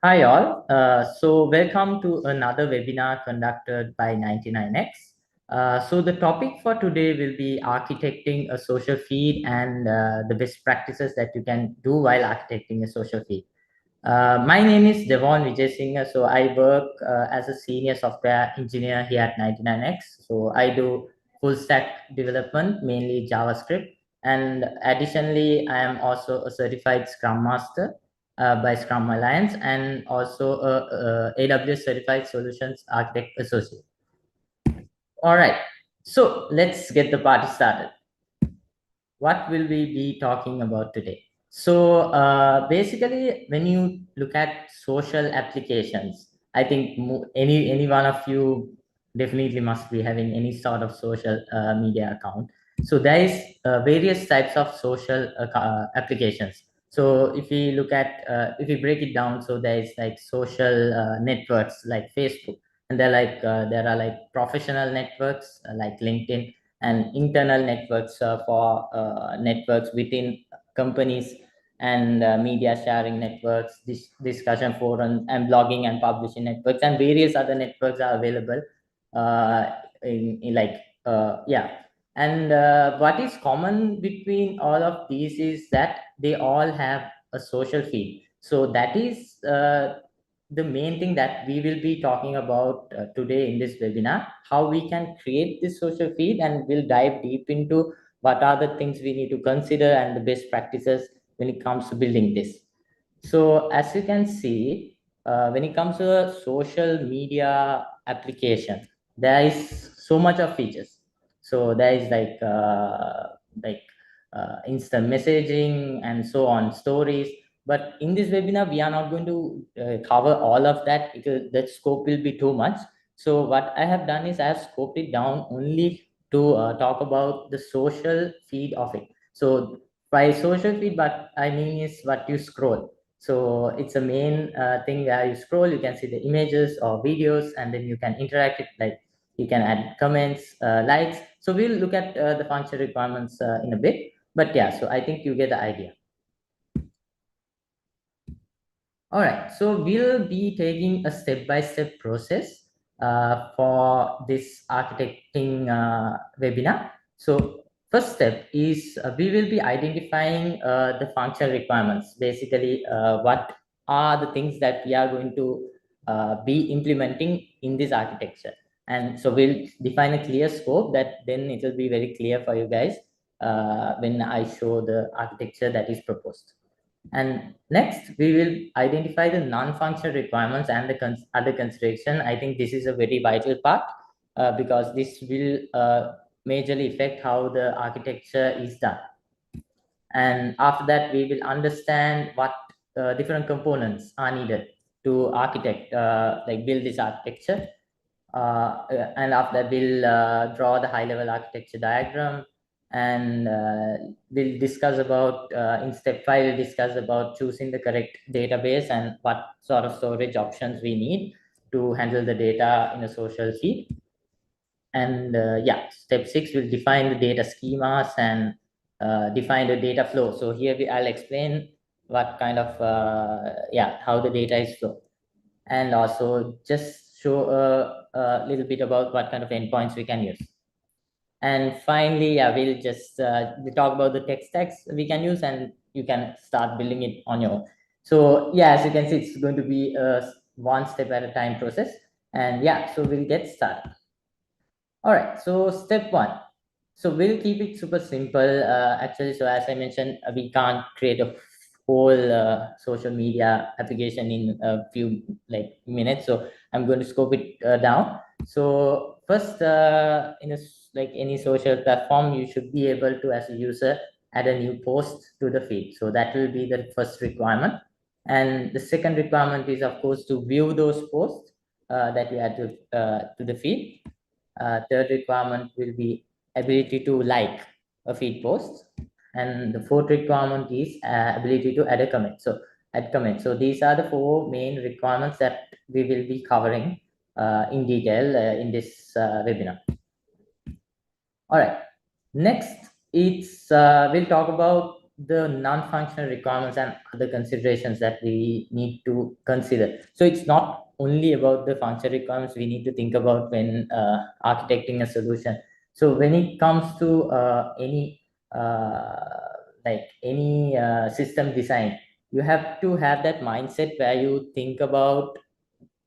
Hi all. So welcome to another webinar conducted by 99X. So the topic for today will be architecting a social feed and the best practices that you can do while architecting a social feed. My name is Devon Vijay Singh. So I work as a senior software engineer here at 99X. So I do full stack development, mainly JavaScript. And additionally, I am also a certified Scrum Master by Scrum Alliance and also a AWS Certified Solutions Architect Associate. All right, so let's get the party started. What will we be talking about today? So basically, when you look at social applications, I think any one of you definitely must be having any sort of social media account. So there is various types of social applications. So if we break it down, so there is like social networks like Facebook, and there are like professional networks like LinkedIn, and internal networks for networks within companies, and media sharing networks, discussion forums, and blogging and publishing networks, and various other networks are available in like yeah. And what is common between all of these is that they all have a social feed. So that is the main thing that we will be talking about today in this webinar, how we can create this social feed, and we'll dive deep into what are the things we need to consider and the best practices when it comes to building this. So as you can see, when it comes to a social media application, there is so much of features. So there is like instant messaging and so on, stories. But in this webinar, we are not going to cover all of that because that scope will be too much. So what I have done is I have scoped it down only to talk about the social feed of it. So by social feed, what I mean is what you scroll. So it's a main thing where you scroll, you can see the images or videos, and then you can interact it, like you can add comments, likes. So we'll look at the function requirements in a bit. But yeah, so I think you get the idea. All right, so we'll be taking a step-by-step process for this architecting webinar. So first step is we will be identifying the functional requirements. Basically, what are the things that we are going to be implementing in this architecture. And so we'll define a clear scope that then it will be very clear for you guys when I show the architecture that is proposed. And next, we will identify the non-functional requirements and the other consideration. I think this is a very vital part because this will majorly affect how the architecture is done. And after that, we will understand what different components are needed to architect, like build this architecture. And after that, we'll draw the high-level architecture diagram, and we'll discuss about in step 5 we'll discuss about choosing the correct database and what sort of storage options we need to handle the data in a social feed. And yeah, step 6 will define the data schemas and define the data flow. So here I'll explain what kind of yeah, how the data is flow, and also just show a little bit about what kind of endpoints we can use. And finally, yeah, we'll talk about the tech stacks we can use, and you can start building it on your own. So yeah, as you can see, it's going to be a one step at a time process. And yeah, so we'll get started. All right, so step 1. So we'll keep it super simple. Actually, so as I mentioned, we can't create a whole social media application in a few like minutes. So I'm going to scope it down. So first, like any social platform, you should be able to, as a user, add a new post to the feed. So that will be the first requirement. And the second requirement is, of course, to view those posts that you add to the feed. Third requirement will be ability to like a feed post, and the fourth requirement is ability to add a comment. So add comment. So these are the four main requirements that we will be covering in detail in this webinar. All right. Next, it's we'll talk about the non-functional requirements and other considerations that we need to consider. So it's not only about the functional requirements we need to think about when architecting a solution. So when it comes to any system design, you have to have that mindset where you think about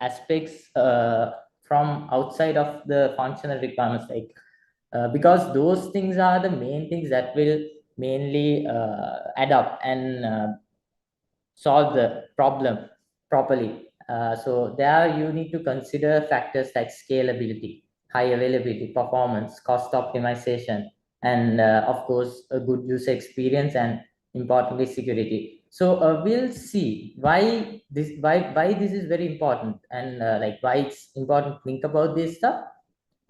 aspects from outside of the functional requirements, because those things are the main things that will mainly add up and solve the problem properly. So there you need to consider factors like scalability, high availability, performance, cost optimization, and of course a good user experience, and importantly security. So we'll see why this is very important, and why it's important to think about this stuff.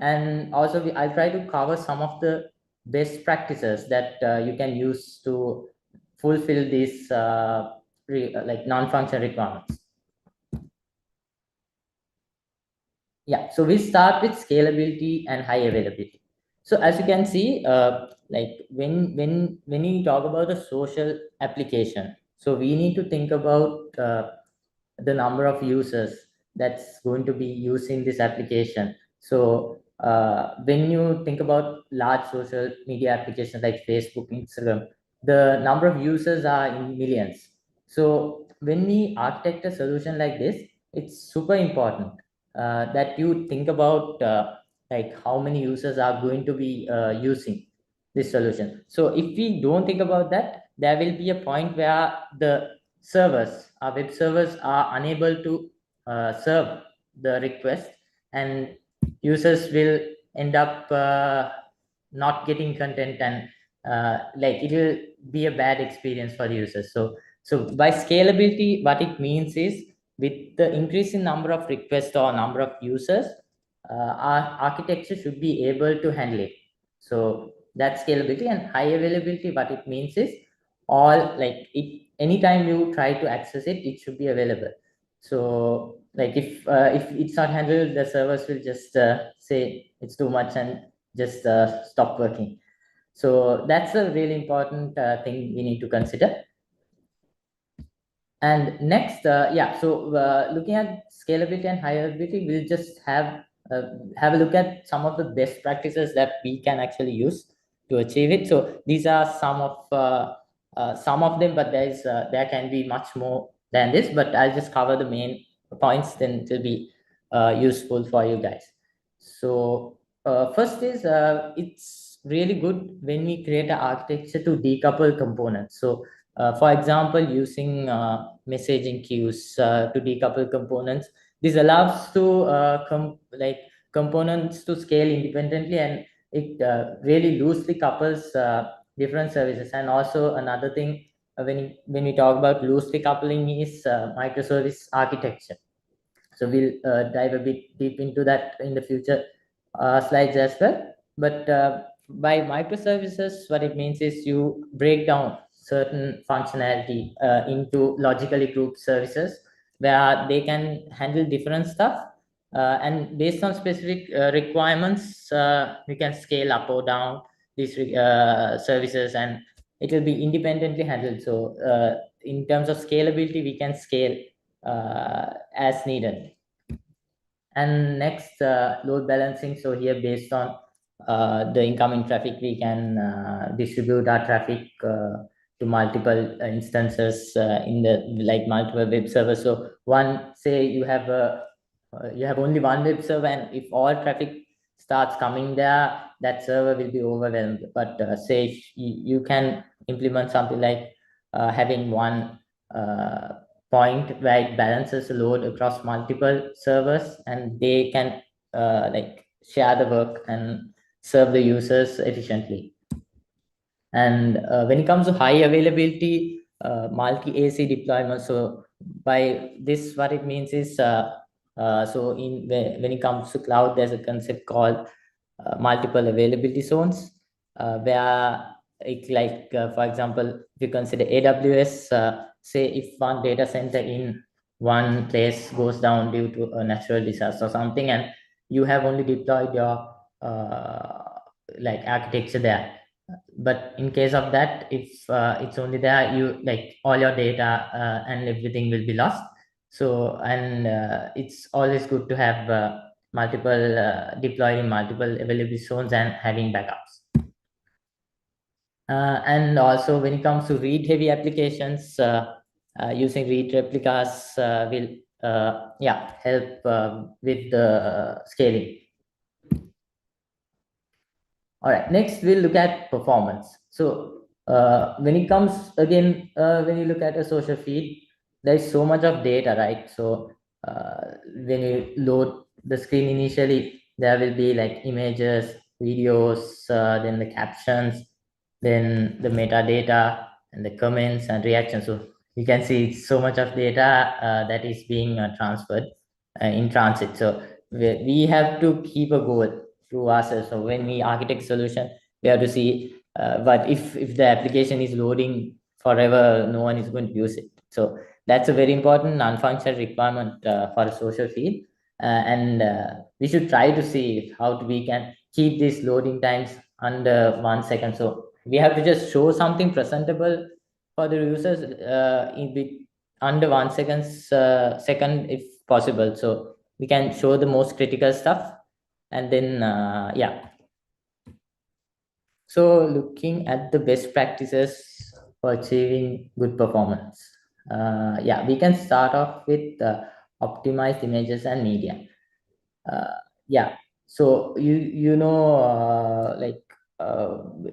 And also I'll try to cover some of the best practices that you can use to fulfill these non-functional requirements. Yeah, so we start with scalability and high availability. So as you can see, when you talk about a social application, so we need to think about the number of users that's going to be using this application. So when you think about large social media applications like Facebook, Instagram, the number of users are in millions. So when we architect a solution like this, it's super important that you think about how many users are going to be using this solution. So if we don't think about that, there will be a point where the servers, our web servers, are unable to serve the request, and users will end up not getting content, and it will be a bad experience for the users. So by scalability, what it means is, with the increase in number of requests or number of users, our architecture should be able to handle it. So that's scalability. And high availability, what it means is, all like it anytime you try to access it, it should be available. So if it's not handled, the servers will just say it's too much and just stop working. So that's a really important thing we need to consider. And next, looking at scalability and high availability, we'll just uh, have a look at some of the best practices that we can actually use to achieve it. So these are some of them, but there can be much more than this. But I'll just cover the main points, then it will be useful for you guys. So first is, it's really good when we create an architecture to decouple components. So for example, using messaging queues to decouple components. This allows to components to scale independently, and it really loosely couples different services. And also another thing, when we talk about loosely coupling, is microservice architecture. So we'll dive a bit deep into that in the future slides as well. But by microservices, what it means is you break down certain functionality into logically grouped services where they can handle different stuff. And based on specific requirements, we can scale up or down these services, and it will be independently handled. So in terms of scalability, we can scale as needed. And next, load balancing. So here, based on the incoming traffic, we can distribute our traffic to multiple instances in the multiple web servers. So say you have only one web server, and if all traffic starts coming there, that server will be overwhelmed. But say if you can implement something like having one point where it balances the load across multiple servers, and they can share the work and serve the users efficiently. And when it comes to high availability, multi-AC deployment. So by this, what it means is, when it comes to cloud, there's a concept called multiple availability zones, where for example, if you consider AWS, say if one data center in one place goes down due to a natural disaster or something, and you have only deployed your architecture there, but in case of that, if it's only there, you like all your data and everything will be lost. So, and it's always good to have multiple deployed in multiple available zones and having backups. And also when it comes to read heavy applications, using read replicas will yeah, help with the scaling. All right, next we'll look at performance. So when it comes again, when you look at a social feed, there's so much of data, right? So when you load the screen initially, there will be like images, videos, then the captions, then the metadata and the comments and reactions. So you can see it's so much of data that is being transferred in transit. So we have to keep a goal to ourselves. So when we architect solution, we have to see but if the application is loading forever, no one is going to use it. So that's a very important non-functional requirement for a social feed. And we should try to see how we can keep these loading times under 1 second. So we have to just show something presentable for the users under 1 second if possible. So we can show the most critical stuff, and then yeah. So looking at the best practices for achieving good performance, yeah, we can start off with optimized images and media. uh, yeah, so like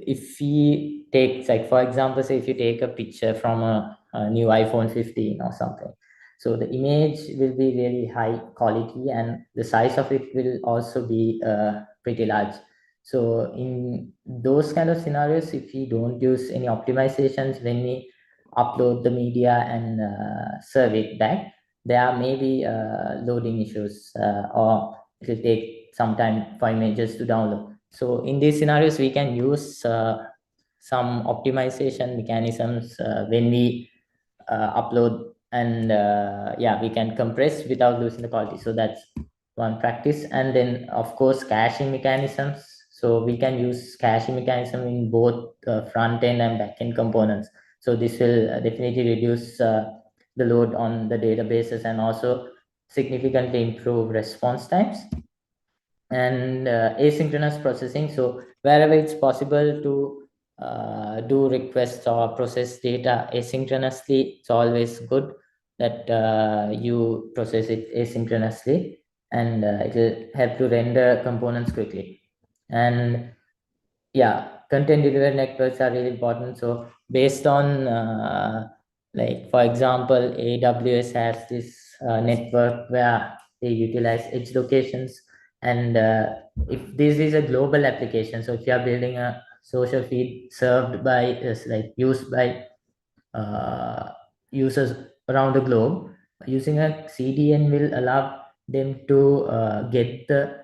if we take, like for example, say if you take a picture from a new iPhone 15 or something, so the image will be really high quality and the size of it will also be pretty large. So in those kind of scenarios, if we don't use any optimizations when we upload the media and serve it back, there may be loading issues, or it will take some time for images to download. So in these scenarios, we can use some optimization mechanisms when we upload, and yeah, we can compress without losing the quality. So that's one practice. And then of course caching mechanisms. So we can use caching mechanism in both front end and back end components. So this will definitely reduce the load on the databases and also significantly improve response times. And asynchronous processing. So wherever it's possible to do requests or process data asynchronously, it's always good that you process it asynchronously, and it will help to render components quickly. And yeah, content delivery networks are really important. So based on like for example, AWS has this network where they utilize edge locations. And if this is a global application, so if you are building a social feed served by like used by uh, users around the globe, using a CDN will allow them to get the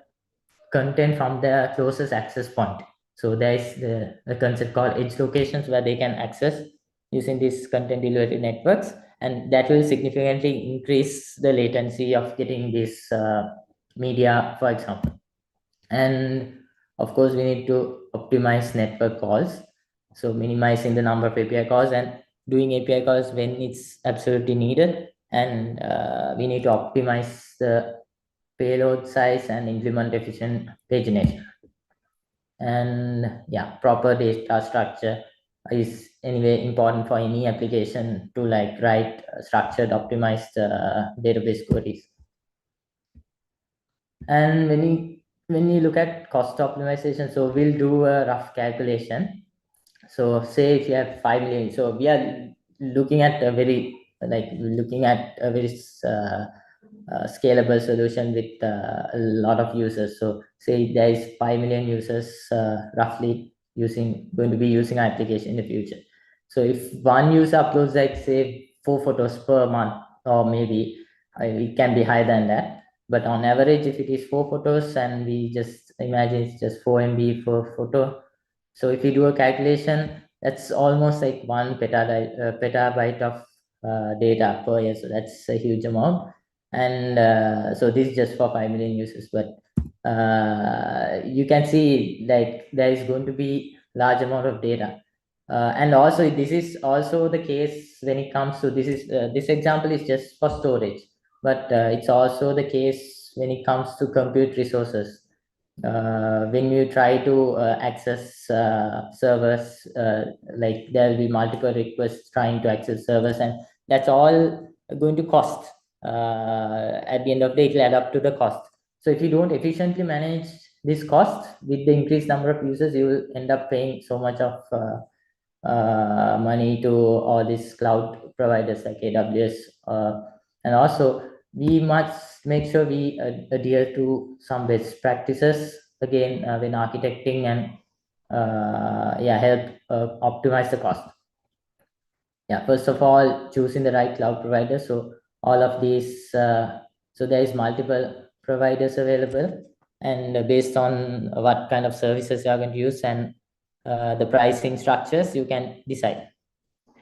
content from the closest access point. So there is the concept called edge locations where they can access using these content delivery networks, and that will significantly increase the latency of getting this media, for example. And of course, we need to optimize network calls. So minimizing the number of API calls and doing API calls when it's absolutely needed. And we need to optimize the payload size and implement efficient pagination. And yeah, proper data structure is anyway important for any application to like write structured optimized database queries. And when you look at cost optimization, so we'll do a rough calculation. So say if you have 5 million, so we are looking at a very scalable solution with a lot of users. So say there is 5 million users roughly going to be using our application in the future. So if one user uploads like say 4 photos per month, or maybe it can be higher than that, but on average, if it is 4 photos and we just imagine it's just 4 MB per photo, so if you do a calculation, that's almost like 1 petabyte of data per year. So that's a huge amount. And so this is just for 5 million users. But you can see like there is going to be large amount of data. And also this is also the case when it comes to this example is just for storage, but it's also the case when it comes to compute resources. When you try to access servers, like there will be multiple requests trying to access servers, and that's all going to cost. At the end of the day, it will add up to the cost. So if you don't efficiently manage this cost with the increased number of users, you will end up paying so much of money to all these cloud providers like AWS. And also, we must make sure we adhere to some best practices again when architecting, and yeah, help optimize the cost. Yeah, first of all, choosing the right cloud provider. So all of these, so there is multiple providers available, and based on what kind of services you are going to use and the pricing structures, you can decide.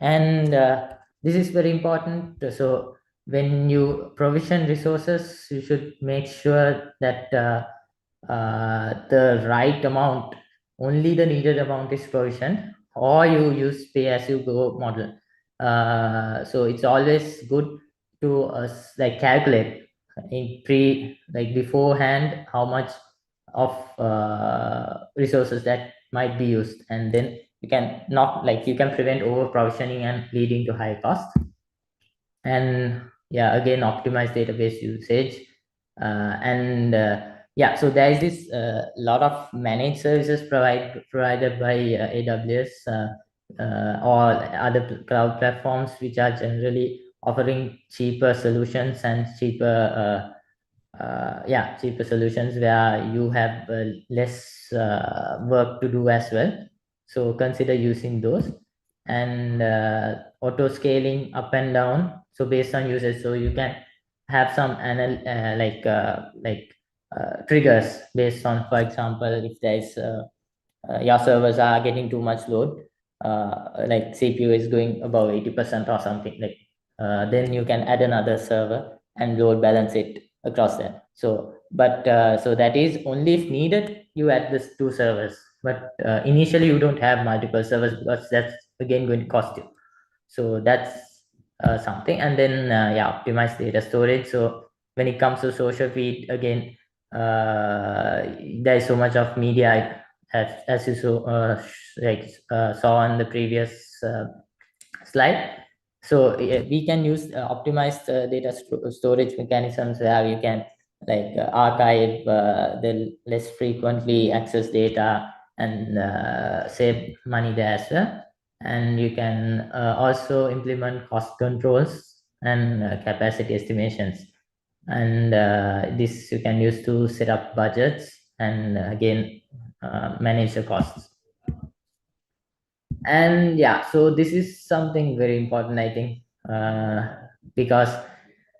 And this is very important. So when you provision resources, you should make sure that the right amount, only the needed amount is provisioned, or you use pay as you go model. So it's always good to like calculate in like beforehand how much of resources that might be used, and then you can not like you can prevent over provisioning and leading to high cost. And yeah, again, optimize database usage. And yeah, so there is this lot of managed services provided by AWS or other cloud platforms, which are generally offering cheaper solutions and cheaper solutions where you have less work to do as well. So consider using those. And auto scaling up and down, so based on usage, so you can have some triggers based on, for example, if there's your servers are getting too much load, like CPU is going above 80% or something, like then you can add another server and load balance it across them. So but so that is only if needed you add this two servers, but initially you don't have multiple servers because that's again going to cost you. So that's something. And then yeah, optimize data storage. So when it comes to social feed, again, there is so much of media, as you saw on the previous slide. So we can use optimized data storage mechanisms where you can like archive the less frequently accessed data and save money there as well. And you can also implement cost controls and capacity estimations. And this you can use to set up budgets and again manage the costs. And yeah, so this is something very important, I think, because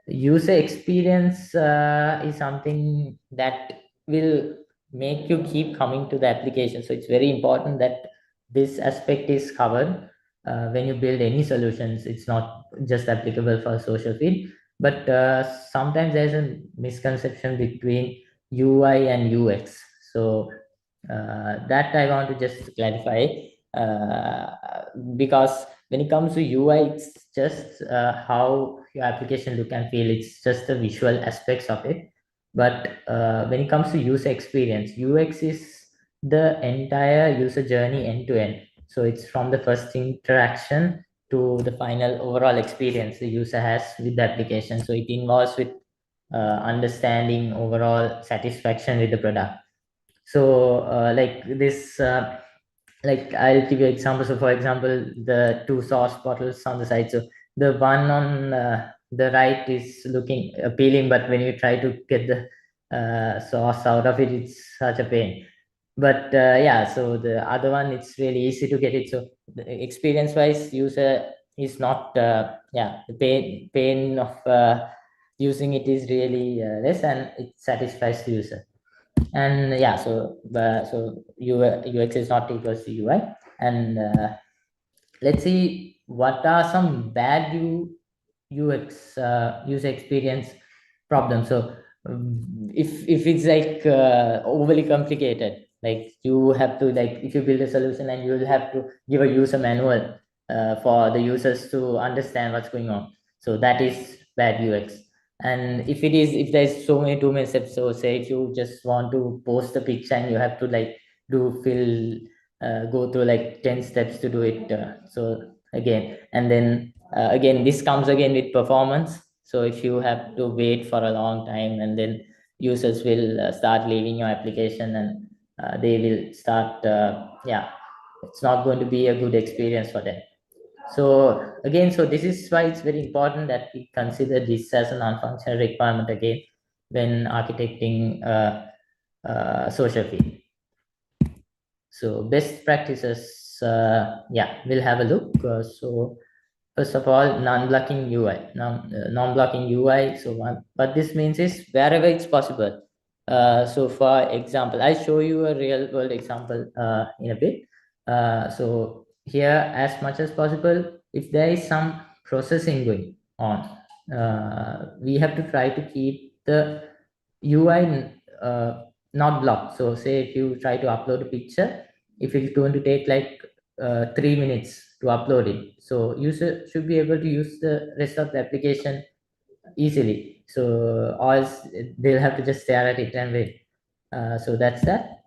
user experience is something that will make you keep coming to the application. So it's very important that this aspect is covered when you build any solutions. It's not just applicable for social feed, but sometimes there's a misconception between UI and UX. So that I want to just clarify, uh, because when it comes to UI, it's just how your application look and feel. It's just the visual aspects of it. But when it comes to user experience, UX is the entire user journey end to end. So it's from the first interaction to the final overall experience the user has with the application. So it involves with understanding overall satisfaction with the product. So like this like I'll give you examples. So for example, the two sauce bottles on the side, so the one on the right is looking appealing, but when you try to get the sauce out of it, it's such a pain. But yeah, so the other one, it's really easy to get it. So the experience wise, user is not yeah, the pain of using it is really less, and it satisfies the user. And yeah, so UX is not equals to UI. And let's see what are some bad UX user experience problems. So if it's like overly complicated, Like you have to, like if you build a solution and you will have to give a user manual for the users to understand what's going on. So that is bad UX. And if there's so many too many steps, so say if you just want to post a picture and you have to like do fill go through like 10 steps to do it. So again, and then again, this comes again with performance. So if you have to wait for a long time, and then users will start leaving your application, and they will start yeah, it's not going to be a good experience for them. So again, so this is why it's very important that we consider this as a non-functional requirement again when architecting social field. So best practices, yeah, we'll have a look. So first of all, non-blocking UI, non-blocking UI. So what this means is wherever it's possible. So for example, I'll show you a real world example in a bit. So here, as much as possible, if there is some processing going on, we have to try to keep the UI not blocked. So say if you try to upload a picture, if it's going to take like 3 minutes to upload it, so user should be able to use the rest of the application easily. So or else they'll have to just stare at it and wait. So that's that.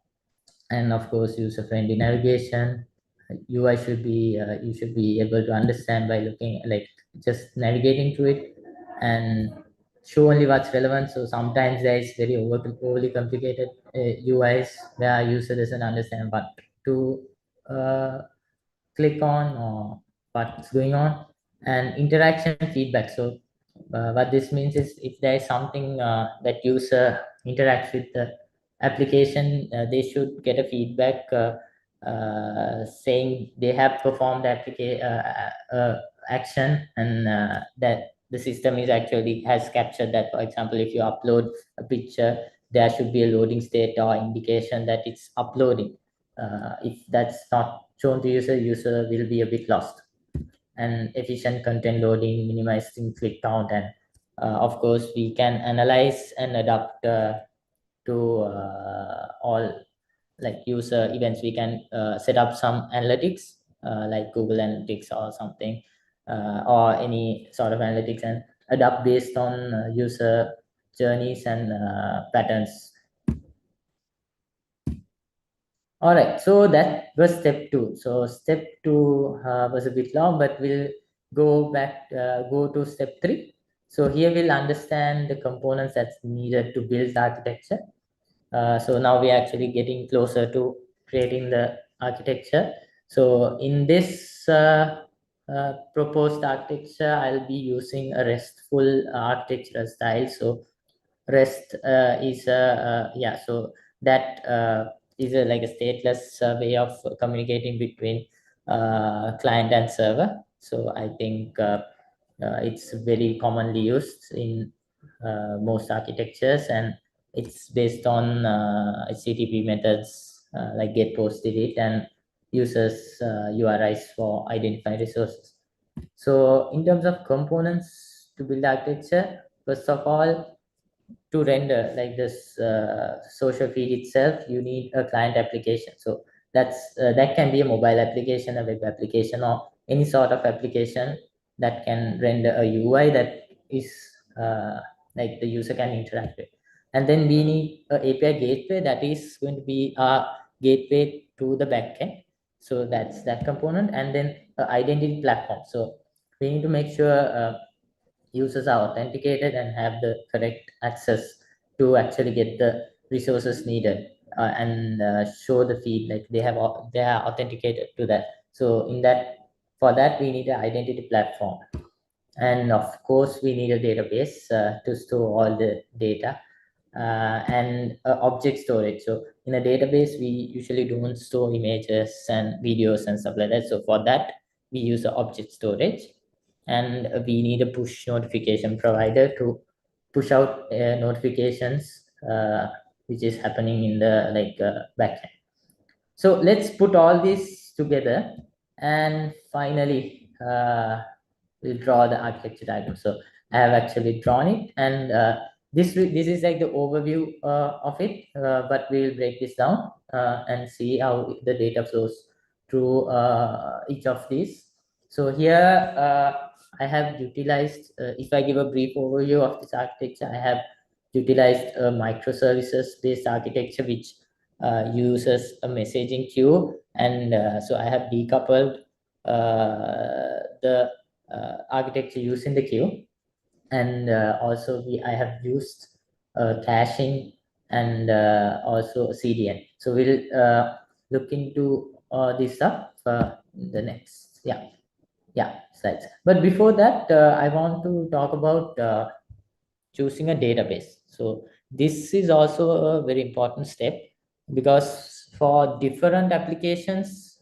And of course, user friendly navigation. UI should be you should be able to understand by looking like just navigating through it, and show only what's relevant. So sometimes there is very overly complicated UIs where user doesn't understand what to uh, click on or what's going on. And interaction feedback. So what this means is if there is something that user interacts with the application, they should get a feedback saying they have performed action, and that the system is actually has captured that. For example, if you upload a picture, there should be a loading state or indication that it's uploading. If that's not shown to user will be a bit lost. And efficient content loading, minimizing click count, and of course we can analyze and adapt to all like user events. We can set up some analytics like Google Analytics or something, or any sort of analytics, and adapt based on user journeys and patterns. All right, so that was step two. So step two was a bit long, but we'll go to step three. So here we'll understand the components that's needed to build the architecture. So now we're actually getting closer to creating the architecture. So in this proposed architecture, I'll be using a RESTful architectural style. So REST is yeah, so that is like a stateless way of communicating between client and server. So I think it's very commonly used in most architectures, and it's based on HTTP methods like get, post, delete, and uses URIs for identifying resources. So in terms of components to build architecture, first of all, to render like this social feed itself, you need a client application. So that can be a mobile application, a web application, or any sort of application that can render a UI that is like the user can interact with. And then we need a API gateway that is going to be a gateway to the backend. So that's that component. And then identity platform. So we need to make sure users are authenticated and have the correct access to actually get the resources needed, and show the feed like they are authenticated to that. So in that, for that we need an identity platform, and of course we need a database to store all the data, and object storage. So in a database we usually don't store images and videos and stuff like that. So for that we use the object storage, and we need a push notification provider to push out notifications which is happening in the like backend. So let's put all this together, and finally we'll draw the architecture diagram. So I have actually drawn it, and this is like the overview of it, but we will break this down and see how the data flows through each of these. So here I have utilized, if I give a brief overview of this architecture, I have utilized a microservices based architecture which uses a messaging queue, and so I have decoupled the architecture using the queue, and also I have used caching and also CDN. So we'll look into this up the next slides. But before that, I want to talk about choosing a database. So this is also a very important step, because for different applications,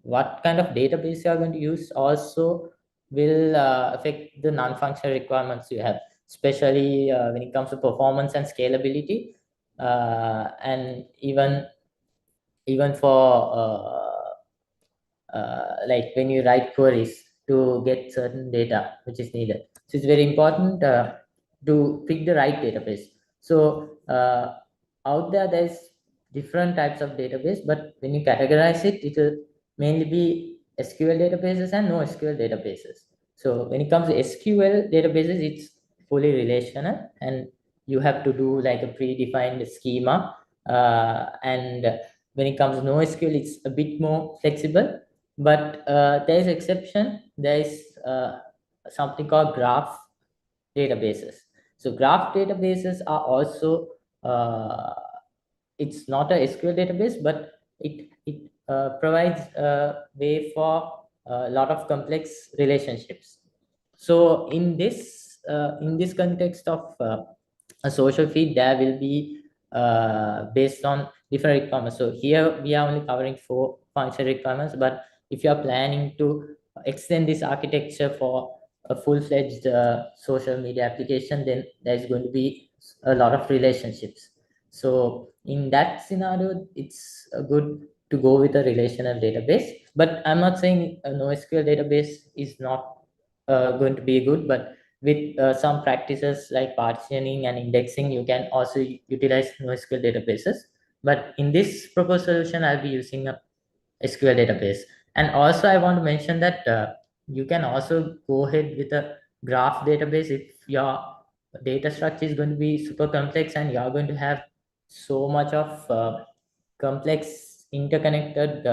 what kind of database you are going to use also will affect the non-functional requirements you have, especially when it comes to performance and scalability, and even for like when you write queries to get certain data which is needed. So it's very important to pick the right database. So out there's different types of database, but when you categorize it, it will mainly be SQL databases and NoSQL databases. So when it comes to SQL databases, it's fully relational, and you have to do like a predefined schema. And when it comes to NoSQL, it's a bit more flexible, but there is exception. There is something called graph databases. So graph databases are also it's not a SQL database, but it provides a way for a lot of complex relationships. So in this context of a social feed, there will be based on different requirements. So here we are only covering 4 function requirements, but if you are planning to extend this architecture for a full-fledged social media application, then there's going to be a lot of relationships. So in that scenario, it's good to go with a relational database. But I'm not saying a NoSQL database is not going to be good, but with some practices like partitioning and indexing, you can also utilize NoSQL databases. But in this proposed solution, I'll be using a SQL database. And also I want to mention that you can also go ahead with a graph database if your data structure is going to be super complex and you're going to have so much of complex interconnected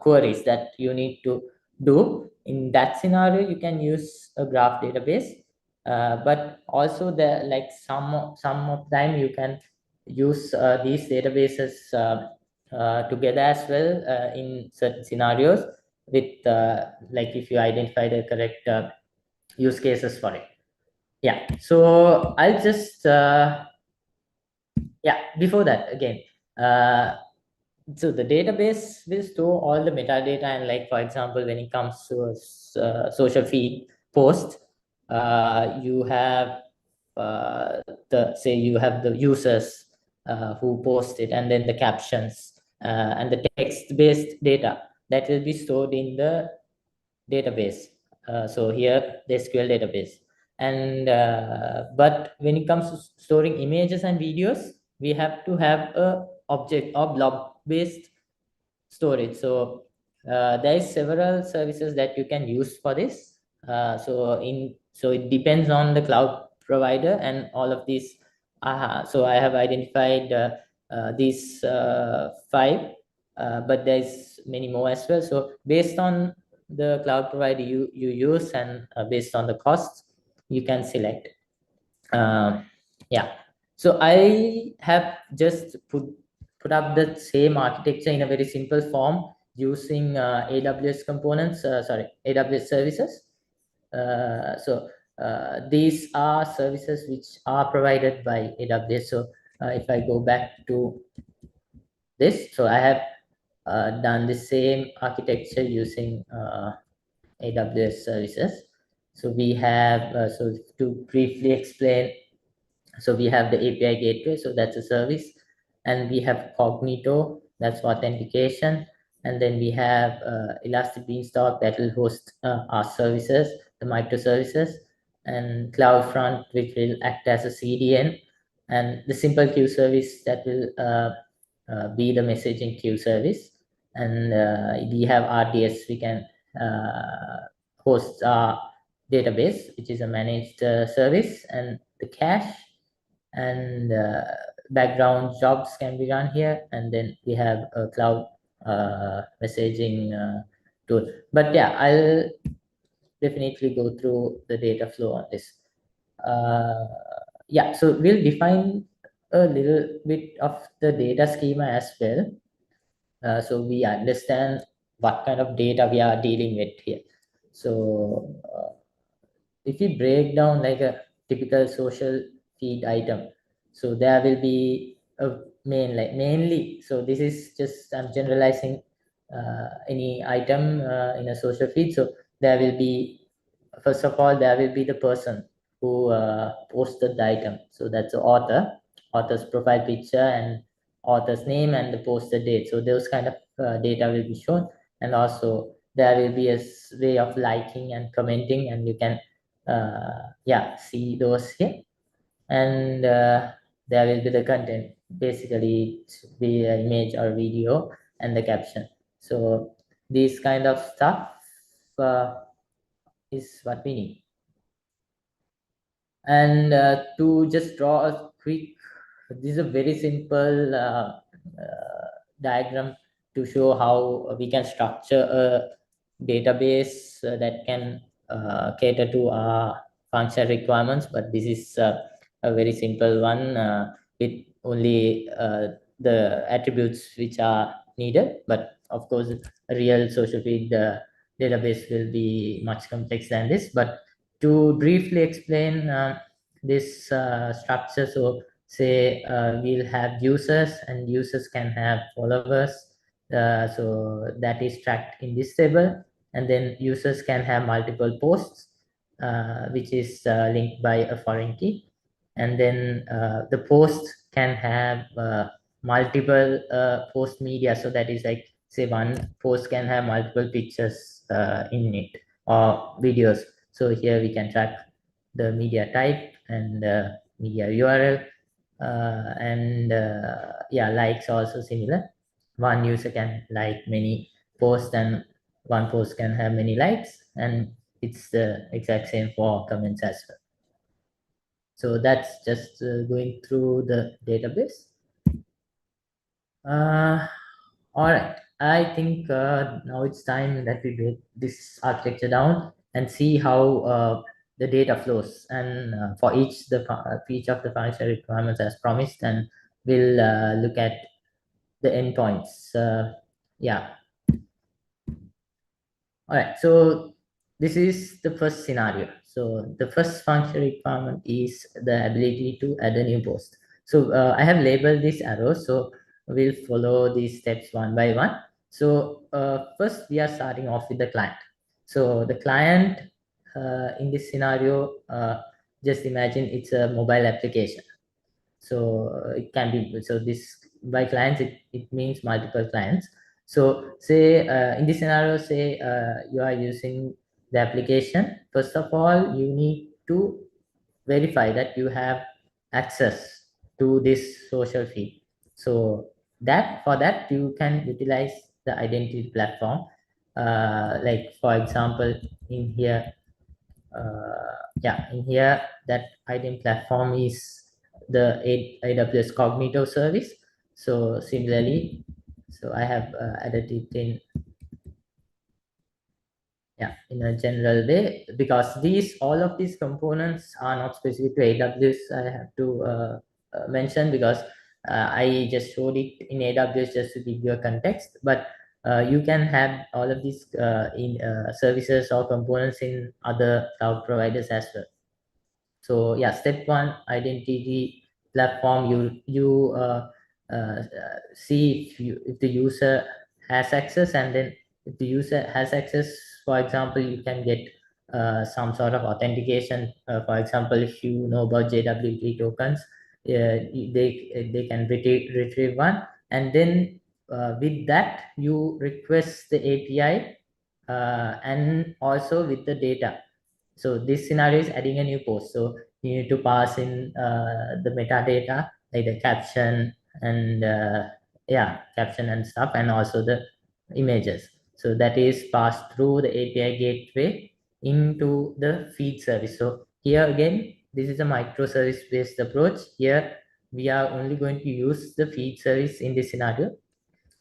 queries that you need to do. In that scenario, you can use a graph database, but also the like some of time you can use these databases together as well in certain scenarios with like if you identify the correct use cases for it. Yeah, so I'll just before that again, uh, so the database will store all the metadata, and like for example when it comes to a social feed post, you have the say you have the users who post it, and then the captions and the text based data that will be stored in the database. So here the SQL database, and but when it comes to storing images and videos, we have to have a object or blob based storage. So there is several services that you can use for this. So it depends on the cloud provider and all of these. So I have identified these 5, but there's many more as well. So based on the cloud provider you use, and based on the costs, you can select. um, yeah, so I have just put up the same architecture in a very simple form using AWS components, sorry, AWS services. These are services which are provided by AWS. So if I go back to this, so I have done the same architecture using AWS services. So we have, so to briefly explain, so we have the API gateway, so that's a service, and we have Cognito, that's for authentication, and then we have Elastic Beanstalk that will host our services, the microservices, and CloudFront, which will act as a CDN, and the simple queue service that will be the messaging queue service. And we have RDS, we can host our database, which is a managed service, and the cache and background jobs can be run here. And then we have a cloud messaging tool. But yeah, I'll definitely go through the data flow on this. Uh, yeah, so we'll define a little bit of the data schema as well. So we understand what kind of data we are dealing with here. So if we break down like a typical social feed item, so there will be a mainly, so this is just I'm generalizing any item in a social feed. So there will be, first of all, there will be the person who posted the item. So that's the author's profile picture and author's name and the posted date. So those kind of data will be shown. And also there will be a way of liking and commenting, and you can yeah, see those here. And there will be the content, basically it should be an image or video, and the caption. So these kind of stuff uh, is what we need. And to just draw a quick, this is a very simple diagram to show how we can structure a database that can cater to our function requirements. But this is a very simple one with only the attributes which are needed. But of course, a real social feed database will be much complex than this. But to briefly explain this structure, so say we'll have users, and users can have followers. So that is tracked in this table. And then users can have multiple posts, which is linked by a foreign key. And then the post can have multiple post media. So that is like, say, one post can have multiple pictures in it, or videos. So here we can track the media type and media URL. And yeah, likes also similar. One user can like many posts, and one post can have many likes, and it's the exact same for comments as well. So that's just going through the database. uh, all right, I think now it's time that we break this architecture down and see how the data flows, and for each of the functional requirements as promised. And we'll look at the endpoints. Yeah. All right. So this is the first scenario. So the first function requirement is the ability to add a new post. So I have labeled these arrows. So we'll follow these steps one by one. So first we are starting off with the client. So the client in this scenario, just imagine it's a mobile application. So it can be, so this by clients, it means multiple clients. So say in this scenario, say you are using the application. First of all, you need to verify that you have access to this social feed. So that, for that, you can utilize the identity platform. Like for example, in here, yeah, in here, that IDM platform is the AWS Cognito service. So similarly, so I have added it in, yeah, in a general way, because these, all of these components are not specific to AWS. I have to mention, because I just showed it in AWS just to give you a context. But you can have all of these in services or components in other cloud providers as well. So yeah, step one, identity platform. See if the user has access, and then if the user has access, for example, you can get some sort of authentication. For example, if you know about JWT tokens, they can retrieve one, and then with that you request the API, and also with the data. So this scenario is adding a new post. So you need to pass in the metadata, like the caption and yeah, caption and stuff, and also the images. So that is passed through the API gateway into the feed service. So here again, this is a microservice based approach. Here we are only going to use the feed service in this scenario,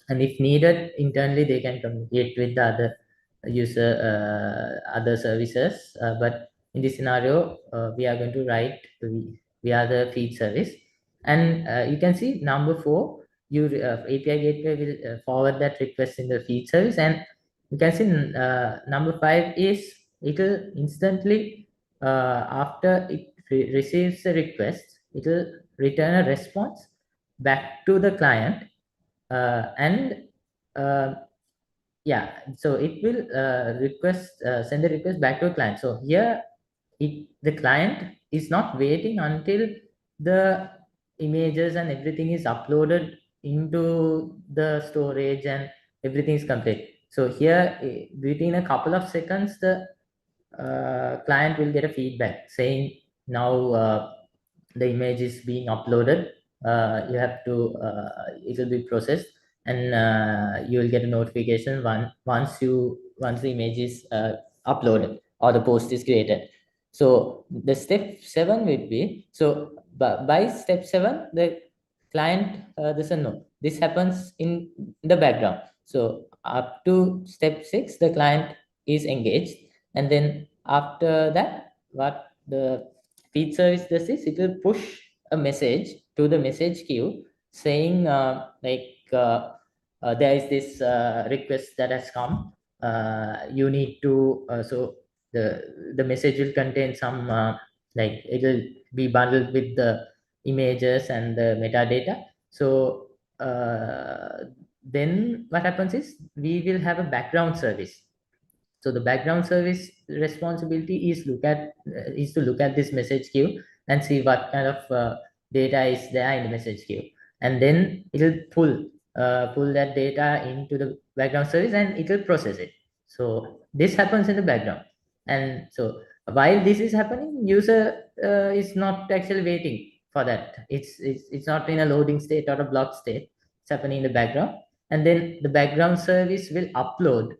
and if needed internally they can communicate with the other user, other services, but in this scenario we are going to write via the feed service. And you can see number 4, you API gateway will forward that request in the feed service, and you can see number 5 is it will instantly, after it receives a request, it will return a response back to the client, and uh, yeah, so it will send the request back to a client. So here the client is not waiting until the images and everything is uploaded into the storage and everything is complete. So here within a couple of seconds the client will get a feedback saying now the image is being uploaded. You have to it will be processed, and you will get a notification once the image is uploaded or the post is created. So the step 7 would be, so by step 7 the client doesn't know this happens in the background. So up to step 6 the client is engaged, and then after that what the feed service does is it will push a message to the message queue saying there is this request that has come. You need to the message will contain some it will be bundled with the images and the metadata. So then what happens is we will have a background service. So the background service responsibility is to look at this message queue and see what kind of data is there in the message queue, and then it will pull that data into the background service and it will process it. So this happens in the background, and so while this is happening, user is not actually waiting for that. It's not in a loading state or a block state. It's happening in the background, and then the background service will upload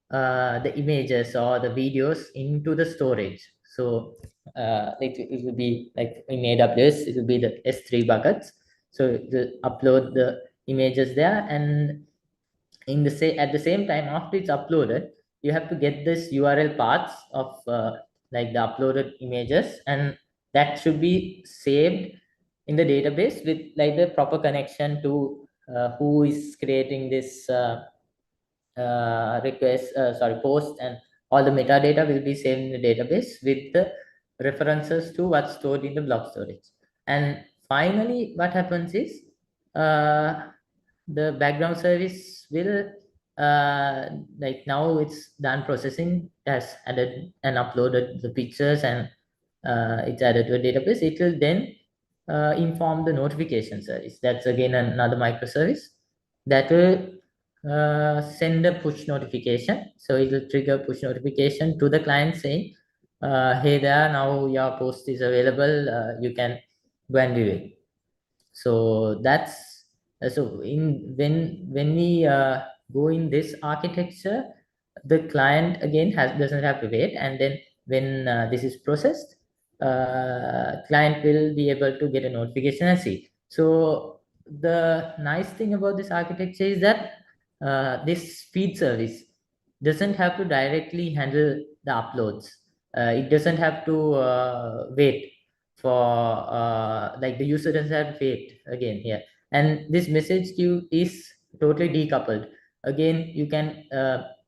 the images or the videos into the storage. So it will be like in AWS, it will be the S3 buckets. So it will upload the images there, and at the same time after it's uploaded, you have to get this URL paths of like the uploaded images, and that should be saved in the database with like the proper connection to who is creating this post, and all the metadata will be saved in the database with the references to what's stored in the block storage. And finally what happens is uh, the background service will now it's done processing, has added and uploaded the pictures, and it's added to a database. It will then inform the notification service. That's again another microservice that will send a push notification. So it will trigger push notification to the client saying, hey there, now your post is available. You can go and view it. So that's so in when we go in this architecture, the client again doesn't have to wait, and then when this is processed, client will be able to get a notification and see. So the nice thing about this architecture is that this feed service doesn't have to directly handle the uploads. It doesn't have to wait for the user doesn't have to wait again here. And this message queue is totally decoupled. Again, you can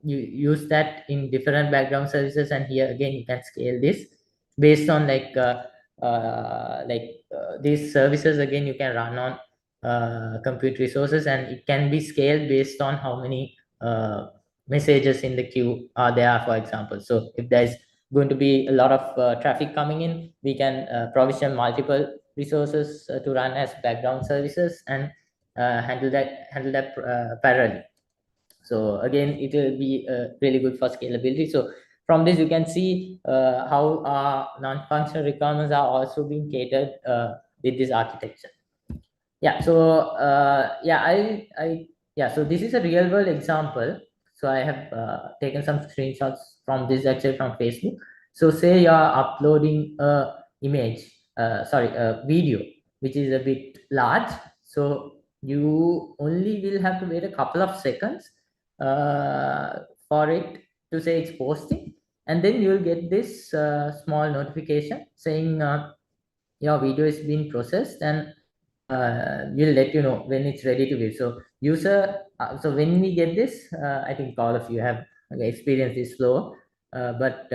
you use that in different background services, and here again you can scale this based on these services. Again, you can run on compute resources, and it can be scaled based on how many messages in the queue are there, for example. So if there's going to be a lot of traffic coming in, we can provision multiple resources to run as background services and handle that parallelly. So again, it will be really good for scalability. So from this, you can see how non-functional requirements are also being catered with this architecture. Yeah, so so this is a real world example. So I have taken some screenshots from this, actually from Facebook. So say you are uploading a image, sorry, a video which is a bit large. So you only will have to wait a couple of seconds for it to say it's posting, and then you will get this small notification saying your video is being processed, and we'll let you know when it's ready to view. So user, so when we get this, I think all of you have experienced this flow. But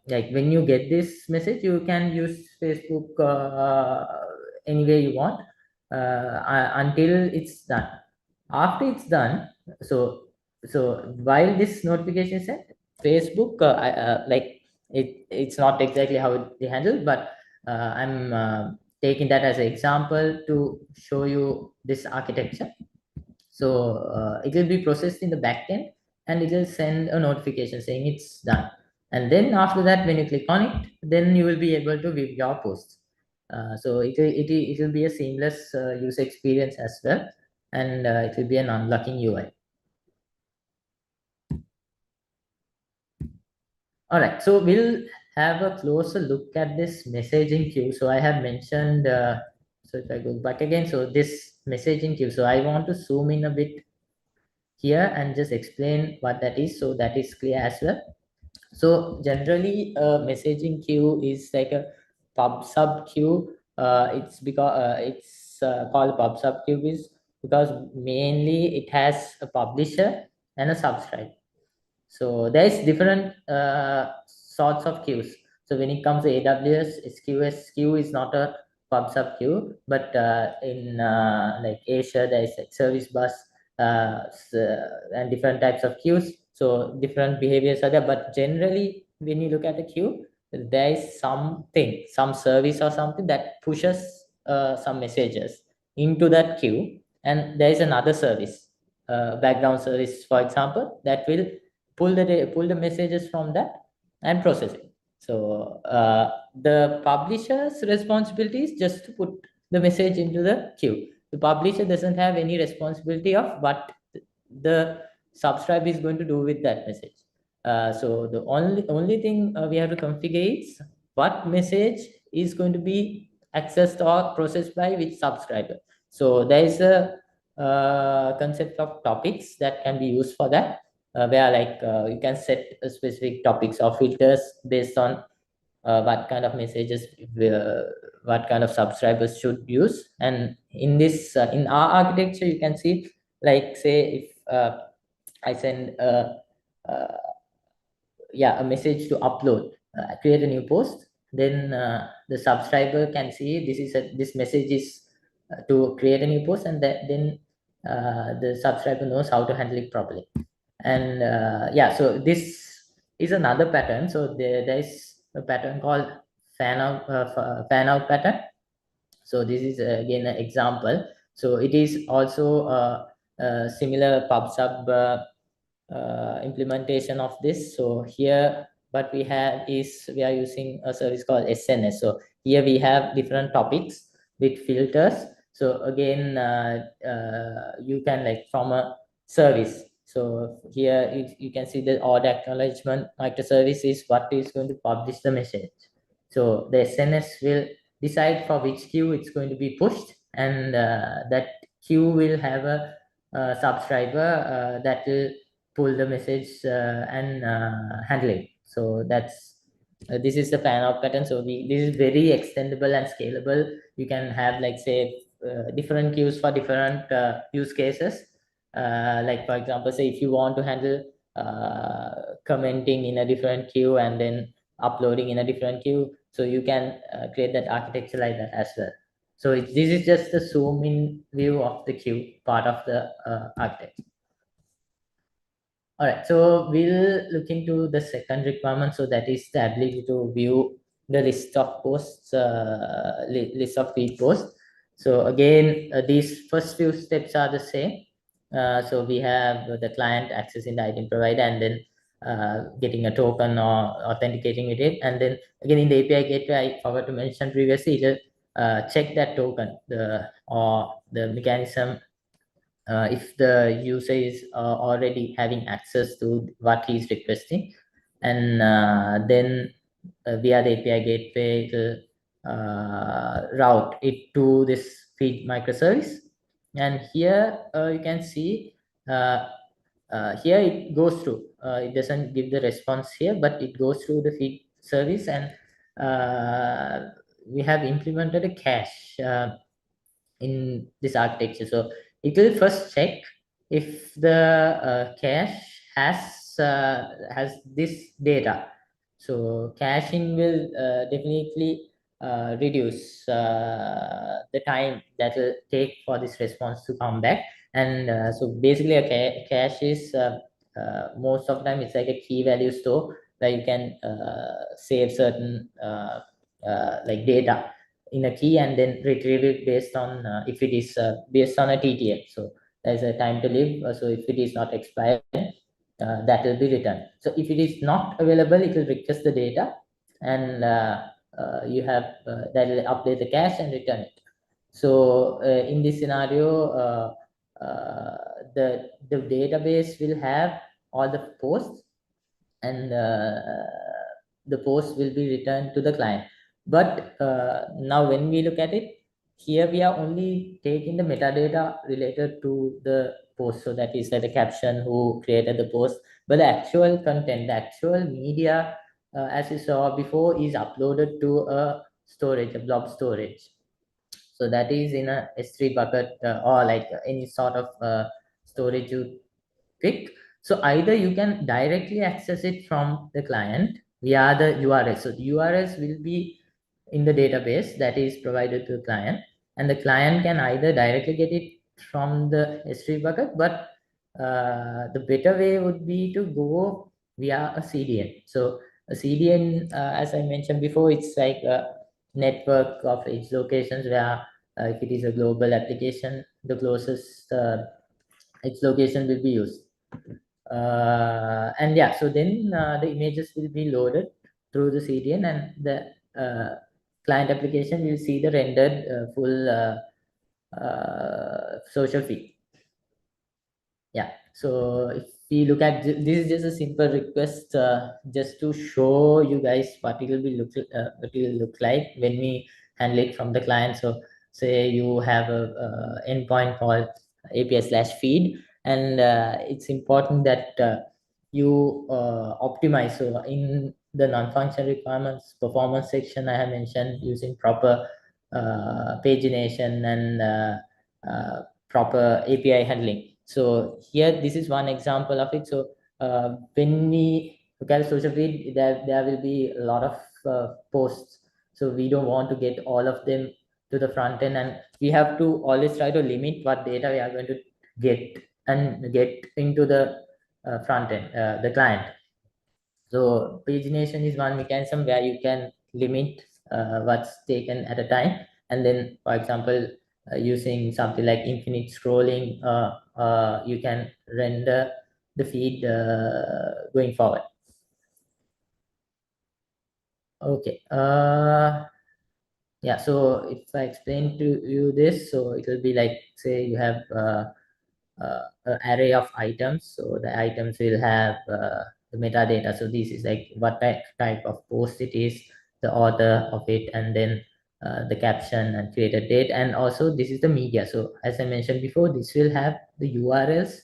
like when you get this message, you can use Facebook any way you want until it's done. After it's done, so while this notification is sent, Facebook, like it's not exactly how they handle, but I'm taking that as an example to show you this architecture. So it will be processed in the backend, and it will send a notification saying it's done. And then after that, when you click on it, then you will be able to view your posts. So it will be a seamless user experience as well, and it will be an unlocking UI. All right, so we'll have a closer look at this messaging queue. So I have mentioned, so if I go back again, so this messaging queue. So I want to zoom in a bit here and just explain what that is, so that is clear as well. So generally, a messaging queue is like a pub sub queue. It's because called pub sub queue is because mainly it has a publisher and a subscriber. So there's different sorts of queues. So when it comes to AWS, SQS queue is not a pub sub queue, but in like Asia, there is like service bus and different types of queues. So different behaviors are there, but generally, when you look at a queue, there is something, some service or something that pushes some messages into that queue, and there is another service, background service, for example, that will pull the messages from that and process it. So the publisher's responsibility is just to put the message into the queue. The publisher doesn't have any responsibility of what the subscriber is going to do with that message. So the only thing we have to configure is what message is going to be accessed or processed by which subscriber. So there is a concept of topics that can be used for that, where like you can set specific topics or filters based on what kind of messages what kind of subscribers should use. And in this in our architecture, you can see, like say if I send uh, a message to upload, create a new post, then the subscriber can see this message is to create a new post, and then the subscriber knows how to handle it properly. And so this is another pattern. So there's a pattern called fan out pattern. So this is again an example. So it is also a similar pub sub implementation of this. So here what we have is we are using a service called SNS. So here we have different topics with filters. So again, you can, like from a service. So here you can see the order acknowledgement microservice is what is going to publish the message. So the SNS will decide for which queue it's going to be pushed, and that queue will have a subscriber that will pull the message and handle it. So that's this is the fan out pattern. So this is very extendable and scalable. You can have, like say, different queues for different use cases. Like for example, say if you want to handle commenting in a different queue and then uploading in a different queue, so you can create that architecture like that as well. So this is just the zoom in view of the queue part of the architecture. All right, so we'll look into the second requirement. So that is the ability to view the list of posts, list of feed posts. So again, these first few steps are the same. So we have the client accessing the item provider, and then getting a token or authenticating with it. And then again in the API gateway, I forgot to mention previously, it'll check that token, the mechanism, if the user is already having access to what he's requesting, and then via the API gateway, it'll route it to this feed microservice. And here you can see, uh, here it goes through. It doesn't give the response here, but it goes through the feed service, and we have implemented a cache in this architecture. So it will first check if the cache has this data. So caching will definitely reduce the time that will take for this response to come back. And so basically a cache is most of the time it's like a key value store where you can save certain like data in a key and then retrieve it based on if it is based on a TTL. So there's a time to live. So if it is not expired, that will be returned. So if it is not available, it will request the data, and you have that will update the cache and return it. So in this scenario, the database will have all the posts, and the post will be returned to the client. But now when we look at it, here we are only taking the metadata related to the post. So that is like the caption, who created the post, but the actual content, the actual media, as you saw before, is uploaded to a storage, a blob storage. So that is in a S3 bucket, or like any sort of storage you pick. So either you can directly access it from the client via the URS. So the URS will be in the database that is provided to the client, and the client can either directly get it from the S3 bucket, but the better way would be to go via a CDN. So a CDN, as I mentioned before, it's like a network of edge locations where if it is a global application, the closest edge location will be used. And yeah, so then the images will be loaded through the CDN, and the client application will see the rendered full social feed. Yeah, so if we look at this, is just a simple request, just to show you guys what it will be what it will look like when we handle it from the client. So say you have a endpoint called API/feed, and it's important that you optimize. So in the non-functional requirements performance section, I have mentioned using proper pagination and proper API handling. So here, this is one example of it. So when we look at social feed, there will be a lot of posts. So we don't want to get all of them to the front end, and we have to always try to limit what data we are going to get and get into the front end, the client. So pagination is one mechanism where you can limit what's taken at a time. And then, for example, using something like infinite scrolling, you can render the feed going forward. Okay. Yeah. So if I explain to you this, so it will be like, say you have an array of items. So the items will have the metadata. So this is like what type of post it is, the author of it, and then the caption and created date. And also this is the media. So as I mentioned before, this will have the URLs.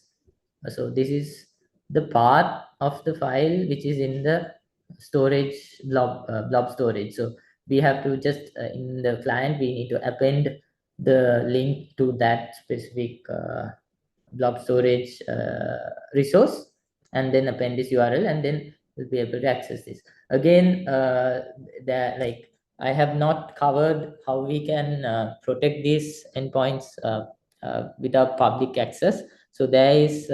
So this is the part of the file which is in the storage blob storage. So we have to just in the client, we need to append the link to that specific blob storage resource, and then append this URL, and then we'll be able to access this. Again, that like I have not covered how we can protect these endpoints without public access. So there is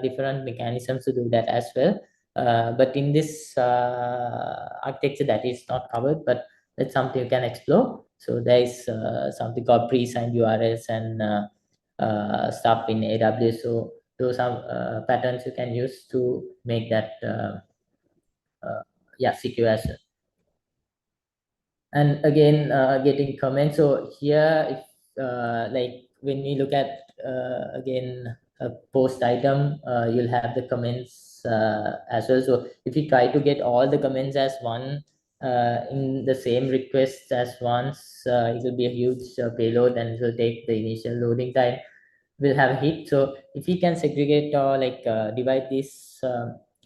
different mechanisms to do that as well. But in this architecture, that is not covered, but that's something you can explore. So there is something called pre-signed URLs and stuff in AWS. So those are patterns you can use to make that yeah, secure as well. And again, getting comments. So here, if like when we look at again a post item, you'll have the comments as well. So if you try to get all the comments as one in the same request as once, it will be a huge payload, and it will take the initial loading time will have a hit. So if we can segregate or like divide this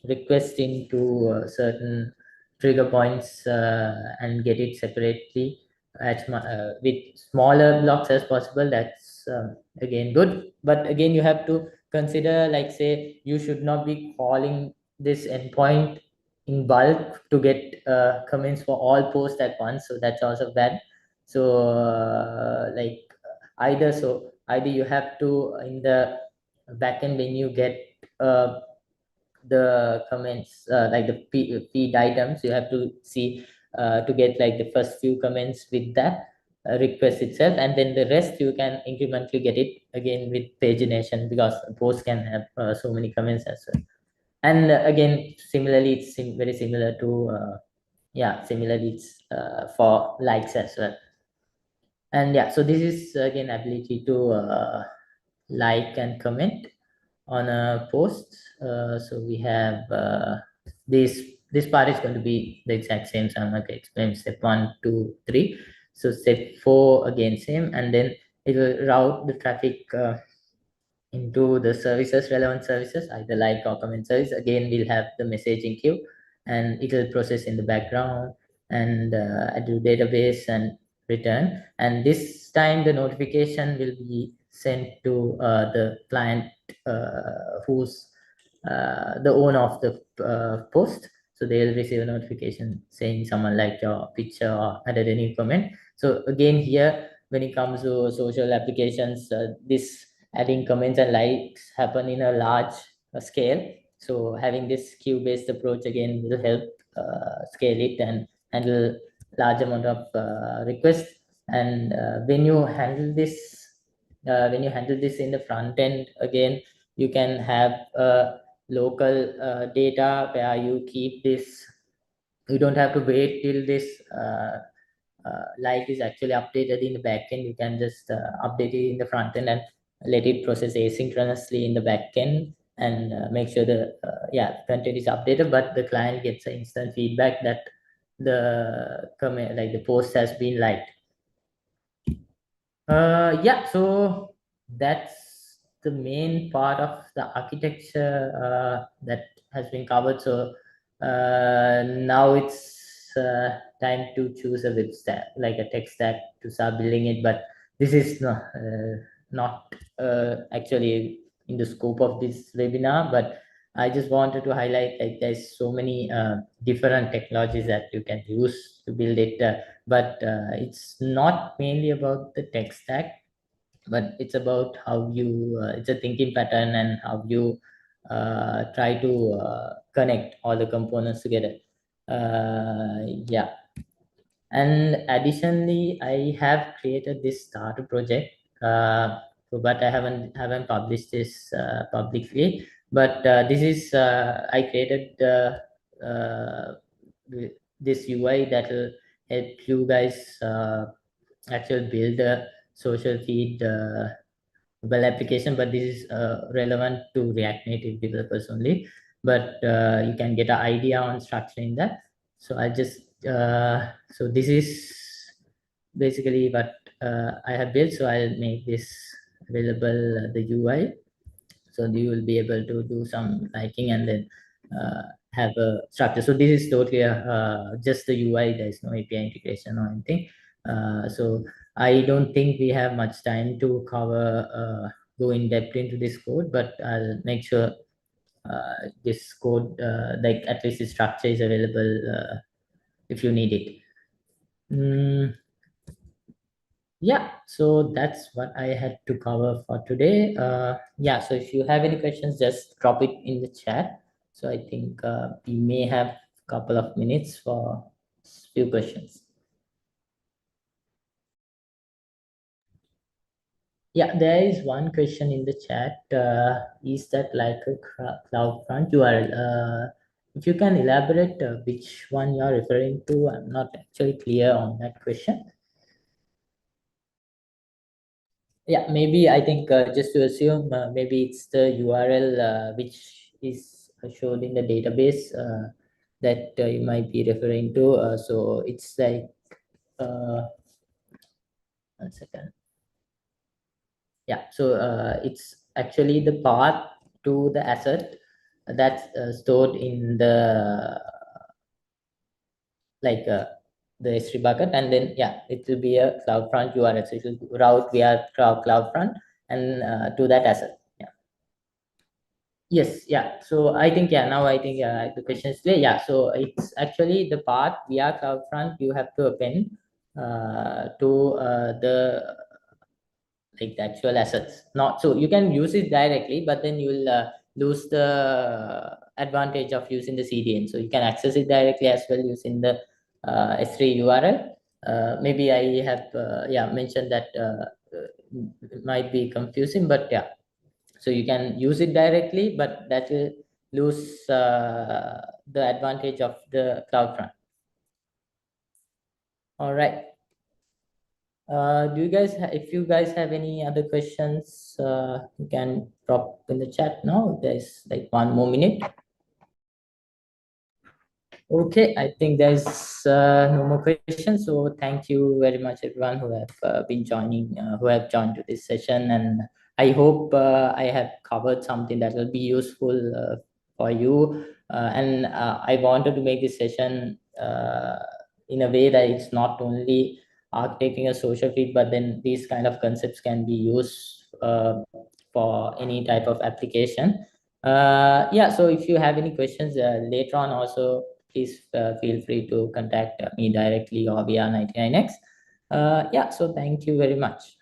request into certain trigger points and get it separately with smaller blocks as possible, that's again good. But again, you have to consider, like say, you should not be calling this endpoint in bulk to get comments for all posts at once, so that's also bad. So like either you have to in the backend when you get uh, the comments like the feed items, you have to see to get like the first few comments with that request itself, and then the rest you can incrementally get it again with pagination, because a post can have so many comments as well. And again, similarly, it's very similar to yeah, similarly it's for likes as well. And yeah, so this is again ability to like and comment on a post. So we have this part is going to be the exact same, so I'm going to explain step 1, 2, 3. So step 4 again same, and then it will route the traffic into the services, relevant services, either like or comment service. Again, we'll have the messaging queue, and it will process in the background and add to database and return. And this time the notification will be sent to the client who's the owner of the post. So they'll receive a notification saying someone liked your picture or added a new comment. So again, here when it comes to social applications, this adding comments and likes happen in a large scale. So having this queue based approach again will help scale it and handle large amount of requests. And when you handle this in the front end, again you can have local data where you keep this. You don't have to wait till this light is actually updated in the backend. You can just update it in the front end and let it process asynchronously in the backend, and make sure the yeah, content is updated, but the client gets an instant feedback that the comment, like the post has been liked. Yeah, so that's the main part of the architecture that has been covered. So now it's time to choose a web stack, like a tech stack, to start building it. But this is not actually in the scope of this webinar. But I just wanted to highlight, like there's so many different technologies that you can use to build it. But it's not mainly about the tech stack, but it's about how you it's a thinking pattern and how you try to connect all the components together. Yeah. And additionally, I have created this starter project, but I haven't published this publicly. But this is I created this UI that will help you guys actually build a social feed mobile application. But this is relevant to React Native developers only. But you can get an idea on structuring that. So I just so this is basically what I have built. So I'll make this available the UI, so you will be able to do some liking and then have a structure. So this is totally just the UI. There is no API integration or anything. So I don't think we have much time to cover go in depth into this code, but I'll make sure this code, like at least the structure, is available if you need it. Yeah, so that's what I had to cover for today. Yeah, so if you have any questions, just drop it in the chat. So I think we may have a couple of minutes for few questions. Yeah, there is one question in the chat. Is that like a CloudFront URL? If you can elaborate which one you are referring to, I'm not actually clear on that question. Yeah, maybe I think just to assume, maybe it's the URL which is showed in the database that you might be referring to. So it's like, uh, 1 second. Yeah, so it's actually the path to the asset that's stored in the like the S3 bucket, and then yeah, it will be a CloudFront URL. So it will route via CloudFront and to that asset. Yeah. Yes, yeah. So I think yeah. Now I think the question is clear. Yeah. So it's actually the path via CloudFront you have to append to the like the actual assets. Not so you can use it directly, but then you will lose the advantage of using the CDN. So you can access it directly as well using the S3 URL. Maybe I have yeah mentioned that it might be confusing, but yeah. So you can use it directly, but that will lose the advantage of the CloudFront. All right. Do you guys, if you guys have any other questions, you can drop in the chat now. There's like 1 more minute. Okay, I think there's no more questions. So thank you very much, everyone who have been joining, who have joined to this session, and I hope I have covered something that will be useful for you. And I wanted to make this session in a way that it's not only architecting a social feed, but then these kind of concepts can be used for any type of application. Yeah, so if you have any questions later on also, please feel free to contact me directly or via 99x. Yeah, so thank you very much.